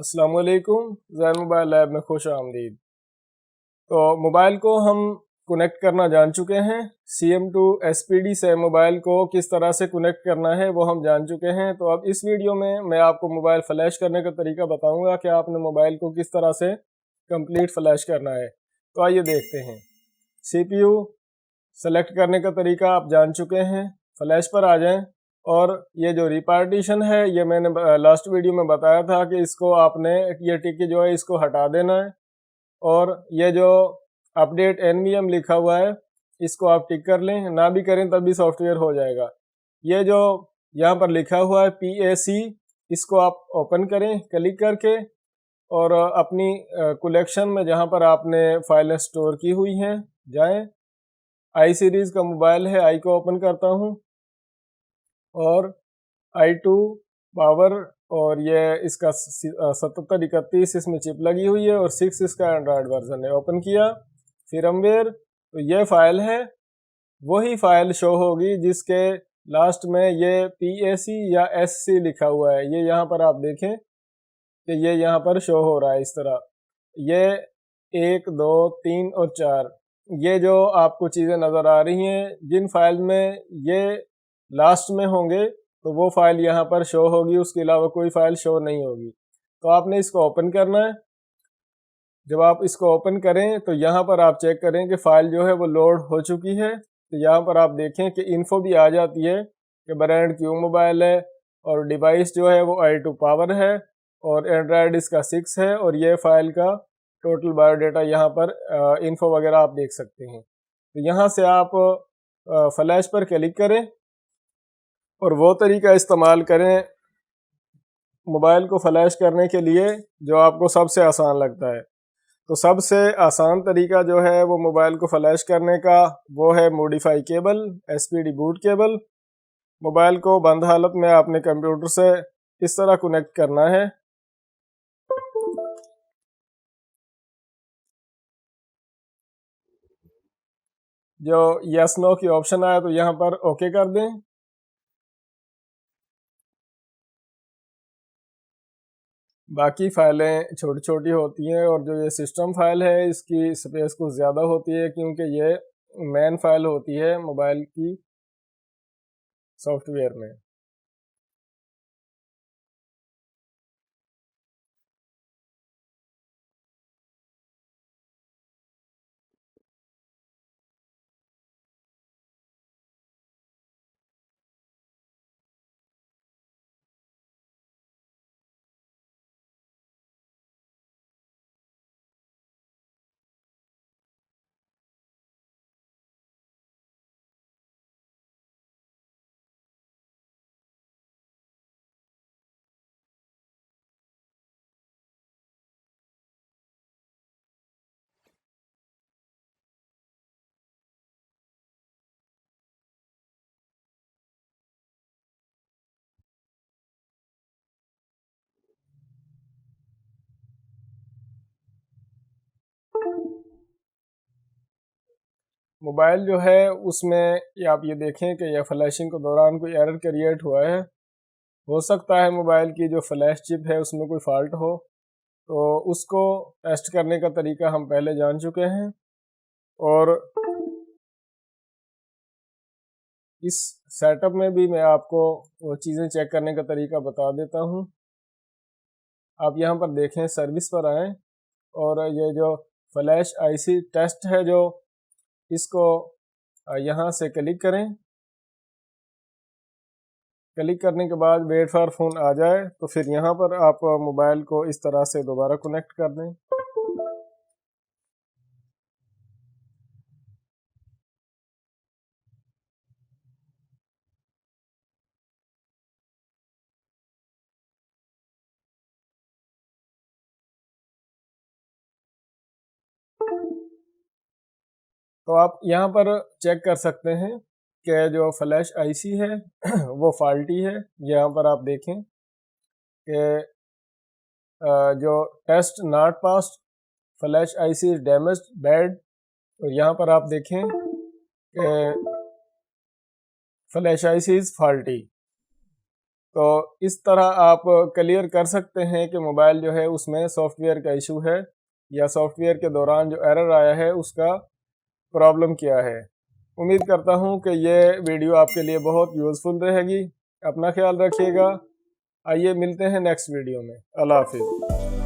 अस्सलाम वालेकुम। ज़ैन mobile lab में खुश आमदीद। तो मोबाइल को हम कनेक्ट करना जान चुके हैं। CM2 SPD से मोबाइल को किस तरह से कनेक्ट करना है वो हम जान चुके हैं। तो अब इस वीडियो में मैं आपको मोबाइल फ्लैश करने का तरीका बताऊंगा कि आपने मोबाइल को किस तरह से कंप्लीट फ्लैश करना है। तो आइए देखते हैं। CPU सेलेक्ट करने का तरीका आप जान चुके हैं। फ्लैश पर आ जाएं और ये जो रिपार्टीशन है ये मैंने लास्ट वीडियो में बताया था कि इसको आपने ये टिक जो है इसको हटा देना है और ये जो अपडेट NVM लिखा हुआ है इसको आप टिक कर लें, ना भी करें तब भी सॉफ्टवेयर हो जाएगा। ये जो यहाँ पर लिखा हुआ है PAC इसको आप ओपन करें क्लिक करके और अपनी कलेक्शन में जहाँ पर आपने फाइलें स्टोर की हुई हैं जाएं। आई सीरीज़ का मोबाइल है, आई को ओपन करता हूँ और i2 पावर और ये इसका 7731 इसमें चिप लगी हुई है और 6 इसका एंड्रॉयड वर्जन है। ओपन किया firmware, तो ये फाइल है, वही फाइल शो होगी जिसके लास्ट में ये PAC या SC लिखा हुआ है। ये यहाँ पर आप देखें कि ये यहाँ पर शो हो रहा है इस तरह। ये 1 2 3 और 4 ये जो आपको चीज़ें नज़र आ रही हैं, जिन फाइल में ये लास्ट में होंगे तो वो फाइल यहाँ पर शो होगी, उसके अलावा कोई फाइल शो नहीं होगी। तो आपने इसको ओपन करना है। जब आप इसको ओपन करें तो यहाँ पर आप चेक करें कि फ़ाइल जो है वो लोड हो चुकी है। तो यहाँ पर आप देखें कि इन्फो भी आ जाती है कि ब्रांड क्यू मोबाइल है और डिवाइस जो है वो i2 पावर है और एंड्रॉयड इसका 6 है और ये फाइल का टोटल बायोडाटा यहाँ पर इन्फो वगैरह आप देख सकते हैं। तो यहाँ से आप फ्लैश पर क्लिक करें और वो तरीका इस्तेमाल करें मोबाइल को फ्लैश करने के लिए जो आपको सबसे आसान लगता है। तो सबसे आसान तरीका जो है वो मोबाइल को फ्लैश करने का वो है modify cable, SPD boot cable. Mobile को बंद हालत में आपने कंप्यूटर से इस तरह कनेक्ट करना है। जो यस नो की ऑप्शन आया तो यहाँ पर ओके कर दें। बाकी फाइलें छोटी छोटी होती हैं और जो ये सिस्टम फाइल है इसकी स्पेस कुछ ज़्यादा होती है क्योंकि ये मेन फाइल होती है मोबाइल की सॉफ्टवेयर में। मोबाइल जो है उसमें आप ये देखें कि यह फ्लैशिंग के दौरान कोई एरर क्रिएट हुआ है। हो सकता है मोबाइल की जो फ्लैश चिप है उसमें कोई फॉल्ट हो, तो उसको टेस्ट करने का तरीका हम पहले जान चुके हैं और इस सेटअप में भी मैं आपको वो चीज़ें चेक करने का तरीका बता देता हूँ। आप यहाँ पर देखें, सर्विस पर आएँ और ये जो फ्लैश IC टेस्ट है जो इसको यहाँ से क्लिक करें। क्लिक करने के बाद वेट फॉर फोन आ जाए तो फिर यहाँ पर आप मोबाइल को इस तरह से दोबारा कनेक्ट कर दें। तो आप यहाँ पर चेक कर सकते हैं कि जो फ्लैश IC है वो फॉल्टी है। यहाँ पर आप देखें कि जो test not passed, flash IC is damaged, bad. और यहाँ पर आप देखें कि फ्लैश IC इज फॉल्टी। तो इस तरह आप क्लियर कर सकते हैं कि मोबाइल जो है उसमें सॉफ्टवेयर का इशू है या सॉफ्टवेयर के दौरान जो एरर आया है उसका प्रॉब्लम क्या है। उम्मीद करता हूँ कि ये वीडियो आपके लिए बहुत यूज़फुल रहेगी। अपना ख्याल रखिएगा। आइए मिलते हैं नेक्स्ट वीडियो में। अल्लाह हाफिज़।